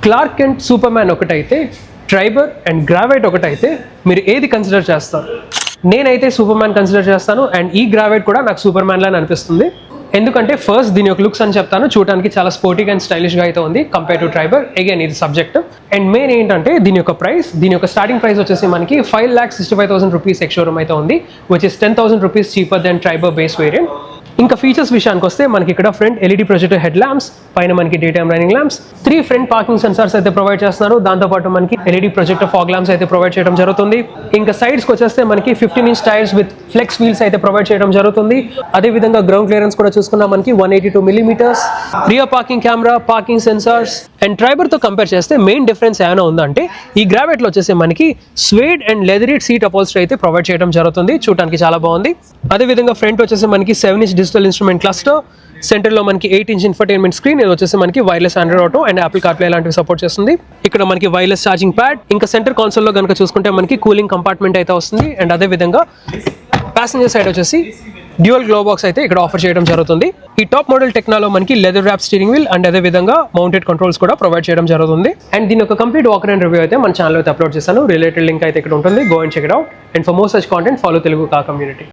Clark Kent super man ఒకటైతే, Triber and గ్రావైట్ ఒకటైతే మీరు ఏది కన్సిడర్ చేస్తారు? నేనైతే సూపర్ మ్యాన్ కన్సిడర్ చేస్తాను. అండ్ ఈ గ్రావైట్ కూడా నాకు సూపర్ మ్యాన్ లానే అనిపిస్తుంది. ఎందుకంటే ఫస్ట్ దీని యొక్క లుక్స్ అని చెప్తాను. చూడడానికి చాలా స్పోర్టీగా అండ్ స్టైలిష్గా అయితే ఉంది కంపేర్ టు ట్రైబర్. అగైన్ ఇది సబ్జెక్ట్. అండ్ మెయిన్ ఏంటంటే దీని యొక్క స్టార్టింగ్ ప్రైస్ వచ్చేసి మనకి 5,65,000 రూపీస్ ఎక్స్ షోరూమ్ అయితే ఉంది, which is 10,000 rupees cheaper than Triber base variant. ఇంకా ఫీచర్స్ విషయానికి వస్తే మనకి ఇక్కడ front LED projector head lamps, పైన మనకి day time running lamps, 3 front parking sensors అయితే ప్రొవైడ్ చేస్తున్నారు. దాంతోపాటు మనకి ఎల్ఈడి ప్రొజెక్టర్ ఫాగ్ ల్యాంప్స్ అయితే ప్రొవైడ్ చేయడం జరుగుతుంది. ఇంకా సైడ్స్కి వచ్చేస్తే మనకి 15-inch tyres with flex wheels అయితే ప్రొవైడ్ చేయడం జరుగుతుంది. అదేవిధంగా గ్రౌండ్ క్లియరెన్స్ కూడా చూసుకున్నా మనకి 182 mm, rear parking camera, parking sensors. And ట్రైబర్తో కంపేర్ చేస్తే మెయిన్ డిఫరెన్స్ ఏమైనా ఉందంటే ఈ గ్రావైట్లో వచ్చేసి మనకి suede and leatherette seat upholstery అయితే ప్రొవైడ్ చేయడం జరుగుతుంది. చూడడానికి చాలా బాగుంది. అదేవిధంగా ఫ్రంట్ వచ్చేసి మనకి 7-inch డిజిటల్ ఇన్స్ట్రుమెంట్ క్లస్టర్, సెంటర్లో మనకి 8-inch ఇన్ఫర్టైన్మెంట్ స్క్రీన్. ఇది వచ్చేసి మనకి wireless Android auto and Apple CarPlay లాంటివి సపోర్ట్ చేస్తుంది. ఇక్కడ మనకి వైర్లెస్ ఛార్జింగ్ ప్యాడ్, ఇంకా సెంటర్ కాన్సోల్లో కనుక చూసుకుంటే మనకి కూలింగ్ కంపార్ట్మెంట్ అయితే వస్తుంది. అండ్ అదేవిధంగా ప్యాసింజర్ సైడ్ వచ్చేసి డ్యూయల్ గ్లో బాక్స్ అయితే ఇక్కడ ఆఫర్ చేయడం జరుగుతుంది. ఈ టాప్ మోడల్ టెక్నాలో మనకి leather wrap steering wheel and అదే విధంగా మౌంటెడ్ కంట్రోల్స్ కూడా ప్రొవైడ్ చేయడం జరుగుతుంది. అండ్ దీని యొక్క కంప్లీట్ వాకర్ అండ్ రివ్యూ అయితే మన ఛానల్ అయితే అప్లోడ్ చేశాను. రిలేటెడ్ లింక్ అయితే ఇక్కడ ఉంటుంది. Go and check it out. And for more such content follow Telugu కా కమ్యూనిటీ.